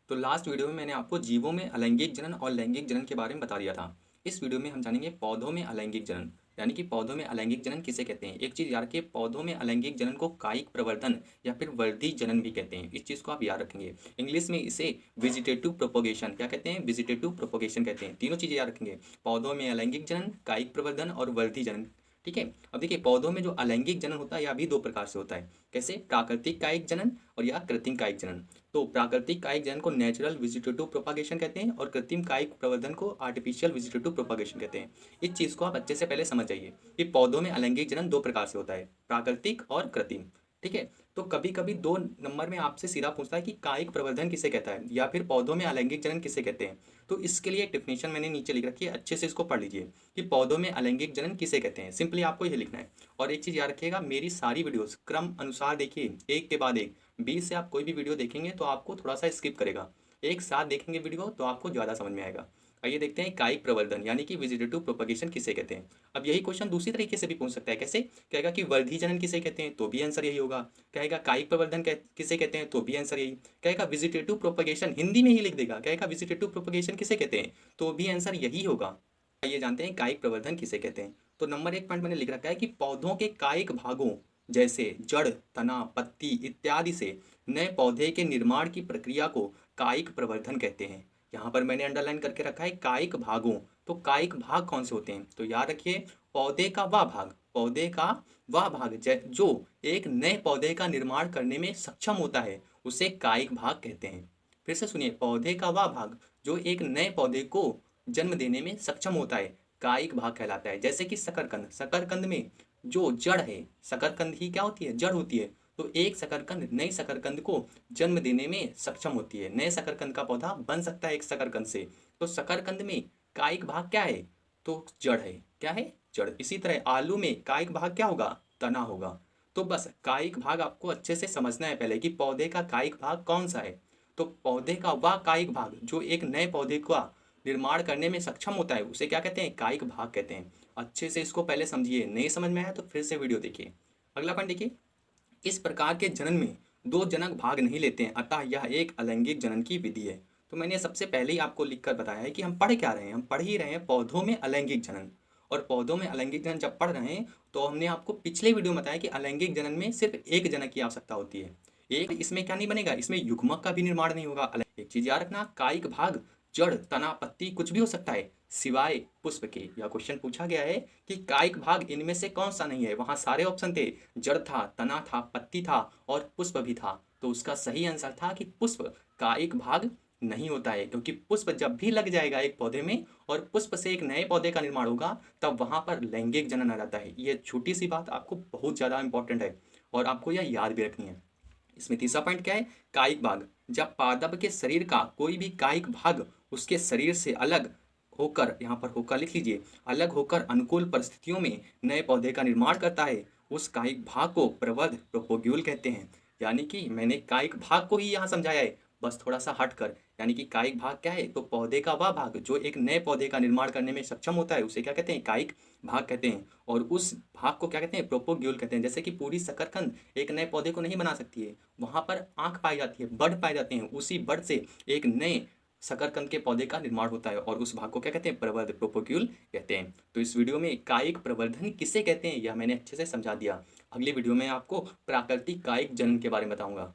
तो last video में मैंने आपको जीवों में अलैंगिक जनन और लैंगिक जनन के बारे में बता दिया था। इस वीडियो में हम जानेंगे पौधों में अलैंगिक जनन, यानी कि पौधों में अलैंगिक जनन किसे कहते हैं। एक चीज़ याद रखिए, पौधों में अलैंगिक जनन को कायिक प्रवर्धन या फिर वर्धी जनन भी कहते हैं। इस चीज़ को आप याद रखेंगे। इंग्लिश में इसे वेजिटेटिव प्रोपोगेशन क्या कहते हैं, वेजिटेटिव प्रोपोगेशन कहते हैं। तीनों चीज़ें याद रखेंगे, पौधों में अलैंगिक जनन, कायिक प्रवर्धन और वर्धी जनन। ठीक है। अब देखिए, पौधों में जो अलैंगिक जनन होता है यह भी दो प्रकार से होता है। कैसे? प्राकृतिक कायिक जनन और या कृत्रिम कायिक जनन। तो प्राकृतिक कायिक जनन को नेचुरल वेजिटेटिव प्रोपागेशन कहते हैं और कृत्रिम कायिक प्रवर्धन को आर्टिफिशियल वेजिटेटिव प्रोपागेशन कहते हैं। इस चीज़ को आप अच्छे से पहले समझ जाइए कि पौधों में अलैंगिक जनन दो प्रकार से होता है, प्राकृतिक और कृत्रिम। ठीक है। तो कभी कभी 2 नंबर में आपसे सीधा पूछता है कि कायिक प्रवर्धन किसे कहता है या फिर पौधों में अलैंगिक जनन किसे कहते हैं। तो इसके लिए एक डिफिनेशन मैंने नीचे लिख रखी है, अच्छे से इसको पढ़ लीजिए कि पौधों में अलैंगिक जनन किसे कहते हैं। सिंपली आपको यह लिखना है। और एक चीज़ याद रखिएगा, मेरी सारी वीडियोस क्रम अनुसार देखिए, एक के बाद एक। बीच से आप कोई भी वीडियो देखेंगे तो आपको थोड़ा सा स्किप करेगा, एक साथ देखेंगे वीडियो तो आपको ज़्यादा समझ में आएगा। आइए देखते हैं कायिक प्रवर्धन यानी कि वेजिटेटिव प्रोपगेशन किसे कहते हैं। अब यही क्वेश्चन दूसरी तरीके से भी पूछ सकता है। कैसे? कहेगा कि वर्धी जनन किसे कहते हैं, तो भी आंसर यही होगा। कहेगा कायिक प्रवर्धन किसे कहते हैं, तो भी आंसर यही। कहेगा वेजिटेटिव प्रोपगेशन, हिंदी में ही लिख देगा, कहेगा वेजिटेटिव प्रोपगेशन किसे कहते हैं, तो भी आंसर यही होगा। आइए जानते हैं कायिक प्रवर्धन किसे कहते हैं। तो नंबर 1 पॉइंट मैंने लिख रखा है कि पौधों के कायिक भागों जैसे जड़, तना, पत्ती इत्यादि से नए पौधे के निर्माण की प्रक्रिया को कायिक प्रवर्धन कहते हैं। यहाँ पर मैंने अंडरलाइन करके रखा है कायिक भागों। तो कायिक भाग कौन से होते हैं, तो याद रखिए, पौधे का वह भाग, पौधे का वह भाग जो एक नए पौधे का निर्माण करने में सक्षम होता है उसे कायिक भाग कहते हैं। फिर से सुनिए, पौधे का वह भाग जो एक नए पौधे को जन्म देने में सक्षम होता है कायिक भाग कहलाता है। जैसे कि शकरकंद, शकरकंद में जो जड़ है, शकरकंद ही क्या होती है, जड़ होती है। तो एक शकरकंद नई शकरकंद को जन्म देने में सक्षम होती है, नए शकरकंद का पौधा बन सकता है एक शकरकंद से। तो शकरकंद में कायिक भाग क्या है, तो जड़ है। क्या है? जड़। इसी तरह आलू में कायिक भाग क्या होगा, तना होगा। तो बस कायिक भाग आपको अच्छे से समझना है पहले कि पौधे का कायिक भाग कौन सा है। तो पौधे का वह कायिक भाग जो एक नए पौधे का निर्माण करने में सक्षम होता है उसे क्या कहते हैं, कायिक भाग कहते हैं। अच्छे से इसको पहले समझिए, नहीं समझ में आया तो फिर से वीडियो देखिए। अगला पॉइंट देखिए, इस प्रकार के जनन में दो जनक भाग नहीं लेते हैं, अतः यह एक अलैंगिक जनन की विधि है। तो मैंने सबसे पहले ही आपको लिखकर बताया है कि हम पढ़ क्या रहे हैं, हम पढ़ ही रहे हैं पौधों में अलैंगिक जनन। और पौधों में अलैंगिक जनन जब पढ़ रहे हैं तो हमने आपको पिछले वीडियो में बताया कि अलैंगिक जनन में सिर्फ एक जनक की आवश्यकता होती है। एक, इसमें क्या नहीं बनेगा, इसमें युग्मक का भी निर्माण नहीं होगा। एक चीज याद रखना, कायिक भाग जड़, तना, पत्ती कुछ भी हो सकता है सिवाय पुष्प के। यह क्वेश्चन पूछा गया है कि कायिक भाग इनमें से कौन सा नहीं है। वहां सारे ऑप्शन थे, जड़ था, तना था, पत्ती था और पुष्प भी था। तो उसका सही आंसर था कि पुष्प कायिक भाग नहीं होता है, क्योंकि पुष्प जब भी लग जाएगा एक पौधे में और पुष्प से एक नए पौधे का निर्माण होगा तब वहां पर लैंगिक जनन आ जाता है। ये छोटी सी बात आपको बहुत ज्यादा इंपॉर्टेंट है और आपको यह याद भी रखनी है। इसमें तीसरा पॉइंट क्या है, कायिक भाग। जब पादप के शरीर का कोई भी कायिक भाग उसके शरीर से अलग होकर, यहाँ पर होकर लिख लीजिए, अलग होकर अनुकूल परिस्थितियों में नए पौधे का निर्माण करता है, उस कायिक भाग को प्रवर्ध प्रोपोग्यूल कहते हैं। यानी कि मैंने कायिक भाग को ही यहाँ समझाया है, बस थोड़ा सा हट कर। यानी कि कायिक भाग क्या है, तो पौधे का वह भाग जो एक नए पौधे का निर्माण करने में सक्षम होता है उसे क्या कहते हैं, कायिक भाग कहते हैं। और उस भाग को क्या कहते हैं, प्रोपोग्यूल कहते हैं। जैसे कि पूरी शकरकंद एक नए पौधे को नहीं बना सकती है, वहां पर आंख पाई जाती है, बड पाए जाते हैं, उसी बड से एक नए शकरकंद के पौधे का निर्माण होता है और उस भाग को क्या कहते हैं, प्रवर्ध प्रोपोग्यूल कहते हैं। तो इस वीडियो में कायिक प्रवर्धन किसे कहते हैं यह मैंने अच्छे से समझा दिया। अगली वीडियो में आपको प्राकृतिक कायिक जनन के बारे में बताऊंगा।